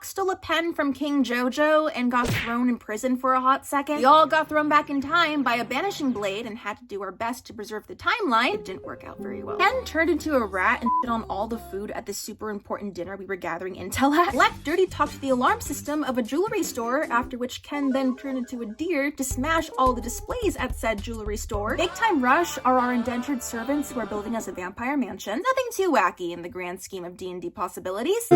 stole a pen from King Jojo and got thrown in prison for a hot second. We all got thrown back in time by a banishing blade and had to do our best to preserve the timeline. It didn't work out very well. Ken turned into a rat and shit on all the food at the super important dinner we were gathering intel at. Black dirty talked to the alarm system of a jewelry store, after which Ken then turned into a deer to smash all the displays at said jewelry store. Big Time Rush are our indentured servants who are building us a vampire mansion. Nothing too wacky in the grand scheme of D&D possibilities.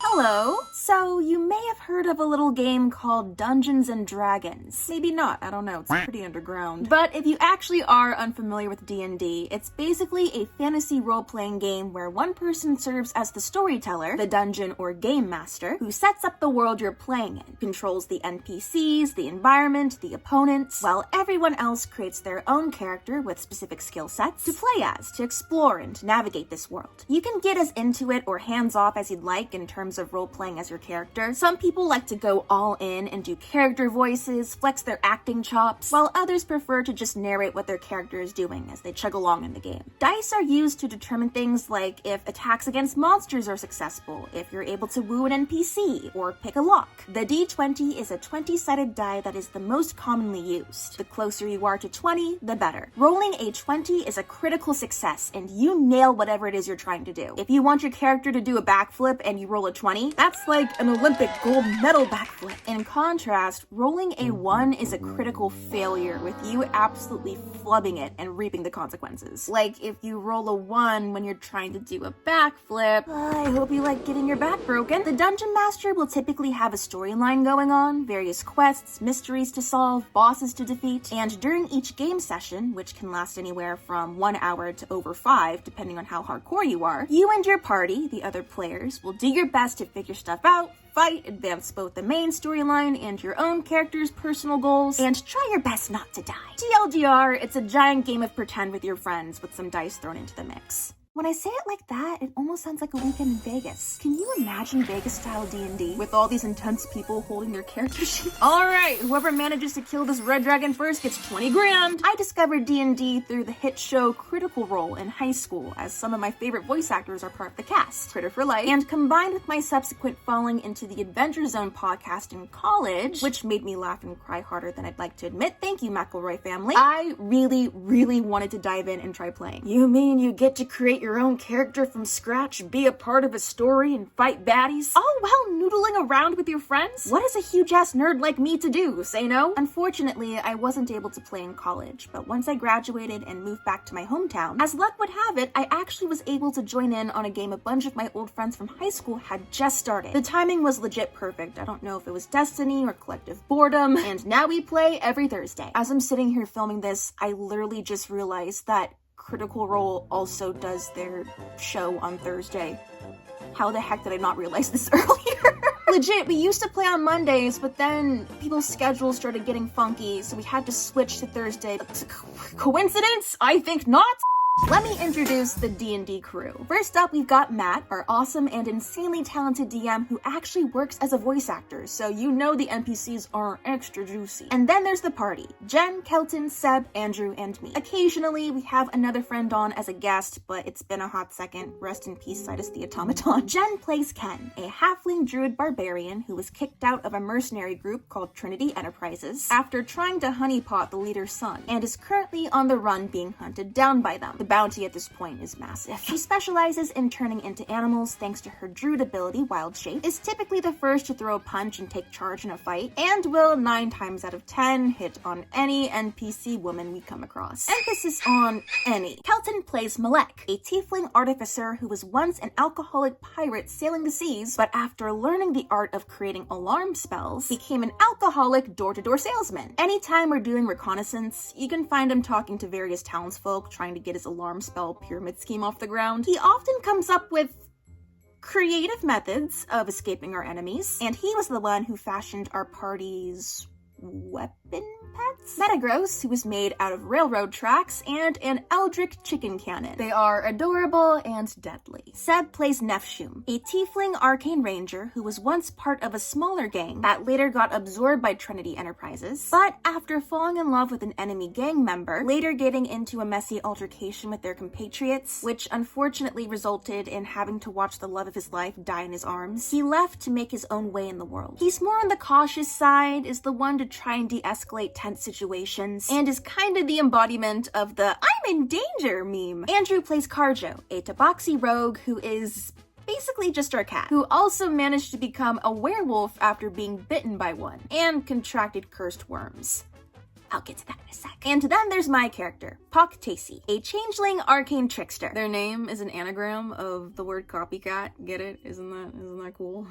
Hello. So, you may have heard of a little game called Dungeons and Dragons. Maybe not, I don't know, it's pretty underground. But if you actually are unfamiliar with D&D, it's basically a fantasy role-playing game where one person serves as the storyteller, the dungeon or game master, who sets up the world you're playing in, controls the NPCs, the environment, the opponents, while everyone else creates their own character with specific skill sets to play as, to explore and navigate this world. You can get as into it or hands-off as you'd like in terms of role-playing as your character. Some people like to go all in and do character voices, flex their acting chops, while others prefer to just narrate what their character is doing as they chug along in the game. Dice are used to determine things like if attacks against monsters are successful, if you're able to woo an NPC, or pick a lock. The D20 is a 20-sided die that is the most commonly used. The closer you are to 20, the better. Rolling a 20 is a critical success, and you nail whatever it is you're trying to do. If you want your character to do a backflip and you roll a 20, that's like an Olympic gold medal backflip. In contrast, rolling a 1 is a critical failure, with you absolutely flubbing it and reaping the consequences. Like if you roll a 1 when you're trying to do a backflip, I hope you like getting your back broken. The Dungeon Master will typically have a storyline going on, various quests, mysteries to solve, bosses to defeat, and during each game session, which can last anywhere from 1 hour to over 5, depending on how hardcore you are, you and your party, the other players, will do your best to figure stuff out, fight, advance both the main storyline and your own character's personal goals, and try your best not to die. TLDR, it's a giant game of pretend with your friends with some dice thrown into the mix. When I say it like that, it almost sounds like a weekend in Vegas. Can you imagine Vegas-style D&D with all these intense people holding their character sheets? Alright, whoever manages to kill this red dragon first gets 20 grand! I discovered D&D through the hit show Critical Role in high school, as some of my favorite voice actors are part of the cast, Critter for Life, and combined with my subsequent falling into the Adventure Zone podcast in college, which made me laugh and cry harder than I'd like to admit. Thank you, McElroy family. I really wanted to dive in and try playing. You mean you get to create your own character from scratch, be a part of a story, and fight baddies, all while noodling around with your friends? What is a huge-ass nerd like me to do, say no? Unfortunately, I wasn't able to play in college, but once I graduated and moved back to my hometown, as luck would have it, I actually was able to join in on a game a bunch of my old friends from high school had just started. The timing was legit perfect. I don't know if it was destiny or collective boredom, and now we play every Thursday. As I'm sitting here filming this, I literally just realized that Critical Role also does their show on Thursday. How the heck did I not realize this earlier? Legit, we used to play on Mondays, but then people's schedules started getting funky, so we had to switch to Thursday. Coincidence? I think not. Let me introduce the D&D crew. First up, we've got Matt, our awesome and insanely talented DM who actually works as a voice actor, so you know the NPCs are extra juicy. And then there's the party: Jen, Kelton, Seb, Andrew, and me. Occasionally, we have another friend on as a guest, but it's been a hot second. Rest in peace, Sidus the Automaton. Jen plays Ken, a halfling druid barbarian who was kicked out of a mercenary group called Trinity Enterprises after trying to honeypot the leader's son, and is currently on the run being hunted down by them. The bounty at this point is massive. She specializes in turning into animals thanks to her druid ability, Wild Shape, is typically the first to throw a punch and take charge in a fight, and will 9 times out of 10 hit on any NPC woman we come across. Emphasis on any. Kelton plays Malek, a tiefling artificer who was once an alcoholic pirate sailing the seas, but after learning the art of creating alarm spells, became an alcoholic door-to-door salesman. Anytime we're doing reconnaissance, you can find him talking to various townsfolk trying to get his alarm spell pyramid scheme off the ground. He often comes up with creative methods of escaping our enemies, and he was the one who fashioned our party's weapons. weapon pets. Metagross, who is made out of railroad tracks, and an Eldritch chicken cannon. They are adorable and deadly. Seb plays Nefshum, a tiefling arcane ranger who was once part of a smaller gang that later got absorbed by Trinity Enterprises, but after falling in love with an enemy gang member, later getting into a messy altercation with their compatriots, which unfortunately resulted in having to watch the love of his life die in his arms, he left to make his own way in the world. He's more on the cautious side, is the one to try and de-escalate tense situations, and is kind of the embodiment of the "I'm in danger" meme. Andrew plays Carjo, a tabaxi rogue who is basically just our cat, who also managed to become a werewolf after being bitten by one, and contracted cursed worms. I'll get to that in a sec. And then there's my character, Pock Tacey, a changeling arcane trickster. Their name is an anagram of the word copycat. Get it? Isn't that cool?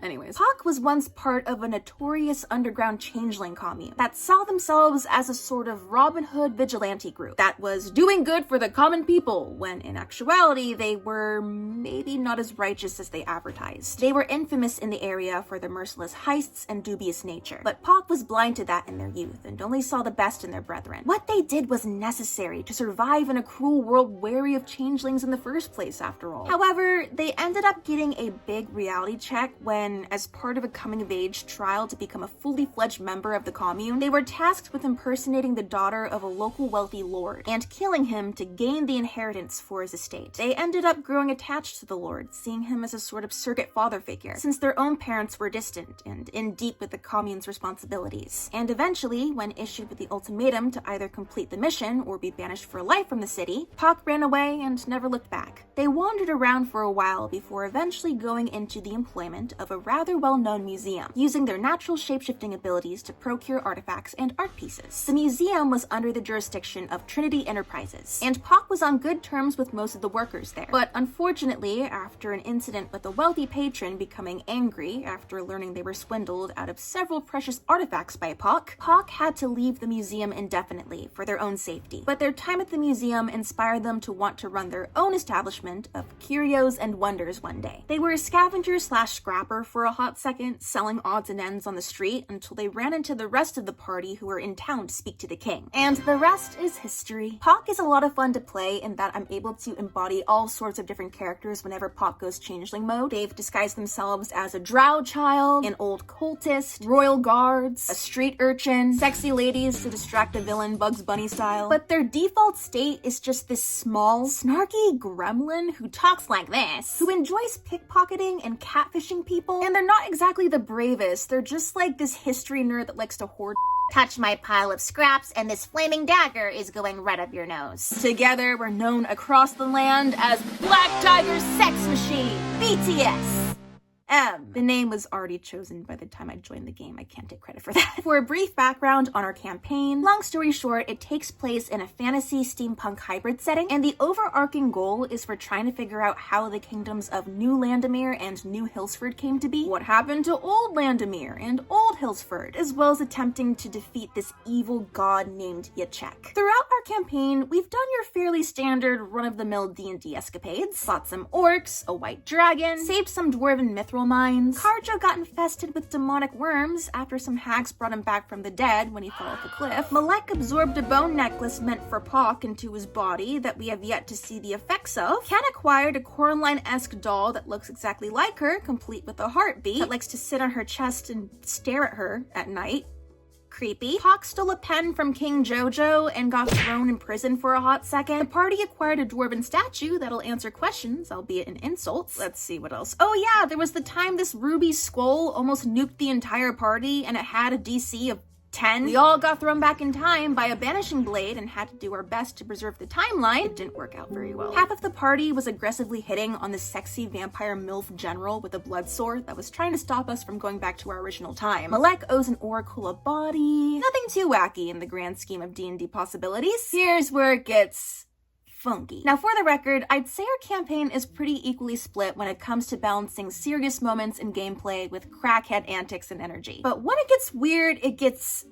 Anyways, Pock was once part of a notorious underground changeling commune that saw themselves as a sort of Robin Hood vigilante group that was doing good for the common people, when in actuality they were maybe not as righteous as they advertised. They were infamous in the area for their merciless heists and dubious nature, but Pock was blind to that in their youth and only saw the best in their brethren. What they did was necessary to survive in a cruel world wary of changelings in the first place, after all. However, they ended up getting a big reality check when, as part of a coming-of-age trial to become a fully fledged member of the commune, they were tasked with impersonating the daughter of a local wealthy lord and killing him to gain the inheritance for his estate. They ended up growing attached to the lord, seeing him as a sort of surrogate father figure, since their own parents were distant and in deep with the commune's responsibilities. And eventually, when issued with the ultimatum to either complete the mission or be banished for life from the city, Pock ran away and never looked back. They wandered around for a while before eventually going into the employment of a rather well-known museum, using their natural shapeshifting abilities to procure artifacts and art pieces. The museum was under the jurisdiction of Trinity Enterprises, and Pock was on good terms with most of the workers there. But unfortunately, after an incident with a wealthy patron becoming angry after learning they were swindled out of several precious artifacts by Pock had to leave the museum indefinitely for their own safety. But their time at the museum inspired them to want to run their own establishment of curios and wonders one day. They were a scavenger slash scrapper for a hot second, selling odds and ends on the street until they ran into the rest of the party who were in town to speak to the king. And the rest is history. Pock is a lot of fun to play in that I'm able to embody all sorts of different characters whenever Pock goes changeling mode. They've disguised themselves as a drow child, an old cultist, royal guards, a street urchin, sexy ladies to distract a villain Bugs Bunny style, but their default state is just this small, snarky gremlin who talks like this, who enjoys pickpocketing and catfishing people, and they're not exactly the bravest, they're just like this history nerd that likes to hoard. Touch my pile of scraps and this flaming dagger is going right up your nose. Together, we're known across the land as Black Tiger Sex Machine, BTS. The name was already chosen by the time I joined the game. I can't take credit for that. For a brief background on our campaign, long story short, it takes place in a fantasy steampunk hybrid setting, and the overarching goal is for trying to figure out how the kingdoms of New Landemere and New Hillsford came to be, what happened to Old Landemere and Old Hillsford, as well as attempting to defeat this evil god named Yachek. Throughout our campaign, we've done your fairly standard run-of-the-mill D&D escapades, fought some orcs, a white dragon, saved some dwarven mithril mines. Carjo got infested with demonic worms after some hags brought him back from the dead when he fell off a cliff. Malek absorbed a bone necklace meant for Pock into his body that we have yet to see the effects of. Ken acquired a Coraline-esque doll that looks exactly like her, complete with a heartbeat, that likes to sit on her chest and stare at her at night. Creepy. Pock stole a pen from King Jojo and got thrown in prison for a hot second. The party acquired a dwarven statue that'll answer questions, albeit in insults. Let's see what else. Oh yeah, there was the time this ruby skull almost nuked the entire party and it had a DC of 10. We all got thrown back in time by a banishing blade and had to do our best to preserve the timeline. It didn't work out very well. Half of the party was aggressively hitting on the sexy vampire MILF general with a blood sword that was trying to stop us from going back to our original time. Malek owes an oracle a body. Nothing too wacky in the grand scheme of D&D possibilities. Here's where it gets funky. Now, for the record, I'd say our campaign is pretty equally split when it comes to balancing serious moments in gameplay with crackhead antics and energy. But when it gets weird, it gets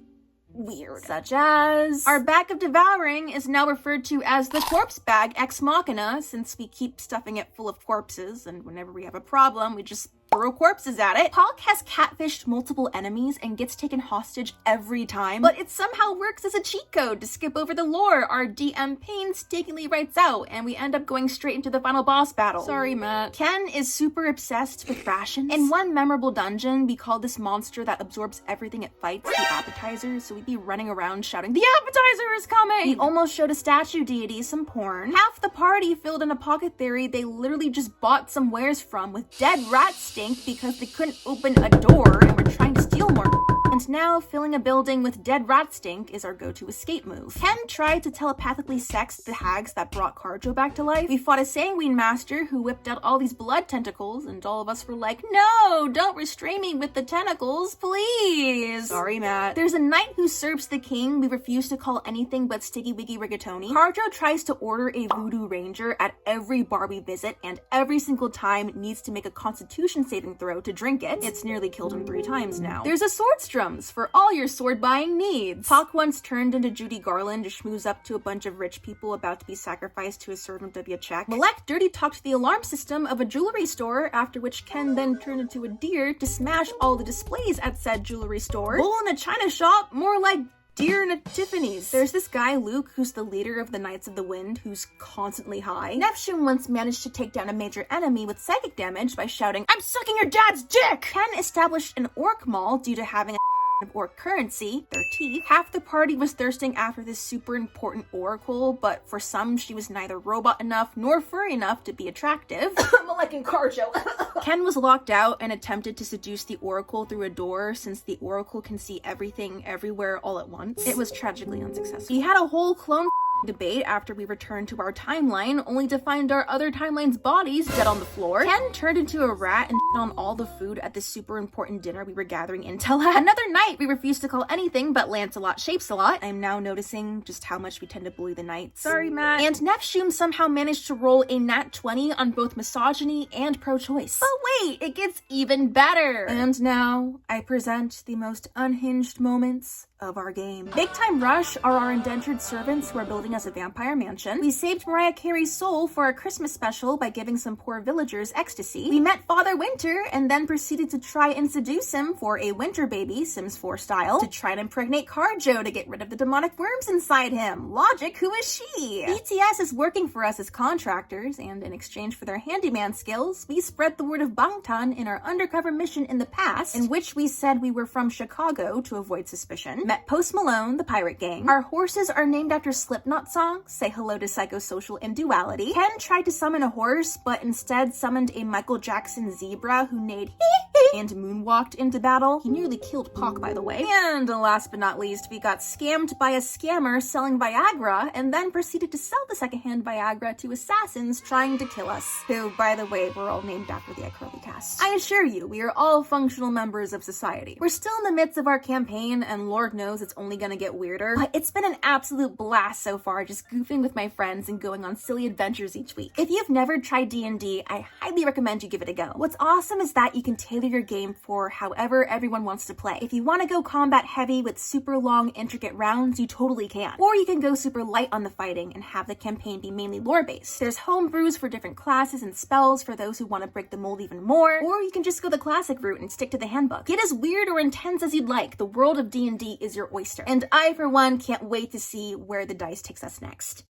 weird. Such as our bag of devouring is now referred to as the corpse bag ex machina, since we keep stuffing it full of corpses, and whenever we have a problem, we just throw corpses at it. Hawk has catfished multiple enemies and gets taken hostage every time, but it somehow works as a cheat code to skip over the lore our DM painstakingly writes out, and we end up going straight into the final boss battle. Sorry, Matt. Ken is super obsessed with rations. In one memorable dungeon, we called this monster that absorbs everything it fights the appetizer, so we'd be running around shouting, "The appetizer is coming!" He almost showed a statue deity some porn. Half the party filled in a pocket theory they literally just bought some wares from with dead rat stink because they couldn't open a door and were trying to steal more. And now, filling a building with dead rat stink is our go-to escape move. Ken tried to telepathically sex the hags that brought Carjo back to life. We fought a sanguine master who whipped out all these blood tentacles, and all of us were like, "No, don't restrain me with the tentacles, please." Sorry, Matt. There's a knight who serves the king we refuse to call anything but Sticky Wiggy Rigatoni. Carjo tries to order a voodoo ranger at every bar we visit, and every single time needs to make a constitution saving throw to drink it. It's nearly killed him 3 times now. There's a swordstrom for all your sword buying needs. Hawk once turned into Judy Garland to schmooze up to a bunch of rich people about to be sacrificed to a servant of a check. Malek dirty talked the alarm system of a jewelry store, after which Ken then turned into a deer to smash all the displays at said jewelry store. Bull in a china shop, more like deer in a Tiffany's. There's this guy, Luke, who's the leader of the Knights of the Wind, who's constantly high. Neptune once managed to take down a major enemy with psychic damage by shouting, "I'm sucking your dad's dick!" Ken established an orc mall due to having of orc currency, their teeth. Half the party was thirsting after this super important oracle, but for some, she was neither robot enough nor furry enough to be attractive. Malek and Carjo. Ken was locked out and attempted to seduce the oracle through a door, since the oracle can see everything everywhere all at once. It was tragically unsuccessful. He had a whole clone debate after we returned to our timeline, only to find our other timeline's bodies dead on the floor. Ken turned into a rat and on all the food at this super important dinner we were gathering intel at. Another night, we refused to call anything but Lancelot Shapes-a-Lot. I'm now noticing just how much we tend to bully the knights. Sorry, Matt. And Neptune somehow managed to roll a nat 20 on both misogyny and pro-choice. But wait, it gets even better! And now, I present the most unhinged moments of our game. Big Time Rush are our indentured servants who are building us a vampire mansion. We saved Mariah Carey's soul for our Christmas special by giving some poor villagers ecstasy. We met Father Winter and then proceeded to try and seduce him for a winter baby, Sims 4 style, to try and impregnate Carjo to get rid of the demonic worms inside him. Logic, who is she? BTS is working for us as contractors, and in exchange for their handyman skills, we spread the word of Bangtan in our undercover mission in the past, in which we said we were from Chicago to avoid suspicion. Met Post Malone, the Pirate Gang. Our horses are named after Slipknot songs, Say Hello to Psychosocial and Duality. Ken tried to summon a horse, but instead summoned a Michael Jackson zebra who neighed and moonwalked into battle. He nearly killed Pac, by the way. And last but not least, we got scammed by a scammer selling Viagra, and then proceeded to sell the secondhand Viagra to assassins trying to kill us. Who, by the way, were all named after the iCarly cast. I assure you, we are all functional members of society. We're still in the midst of our campaign, and Lord knows it's only gonna get weirder, but it's been an absolute blast so far, just goofing with my friends and going on silly adventures each week. If you've never tried D&D, I highly recommend you give it a go. What's awesome is that you can tailor your game for however everyone wants to play. If you want to go combat heavy with super long, intricate rounds, you totally can. Or you can go super light on the fighting and have the campaign be mainly lore-based. There's homebrews for different classes and spells for those who want to break the mold even more, or you can just go the classic route and stick to the handbook. Get as weird or intense as you'd like. The world of D&D is your oyster. And I, for one, can't wait to see where the dice takes us next.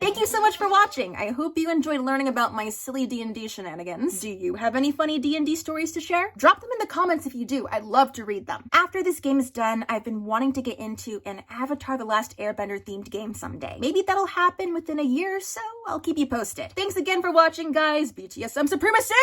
Thank you so much for watching. I hope you enjoyed learning about my silly D&D shenanigans. Do you have any funny D&D stories to share? Drop them in the comments if you do. I'd love to read them. After this game is done, I've been wanting to get into an Avatar: The Last Airbender themed game someday. Maybe that'll happen within a year or so. I'll keep you posted. Thanks again for watching, guys. BTSM supremacy!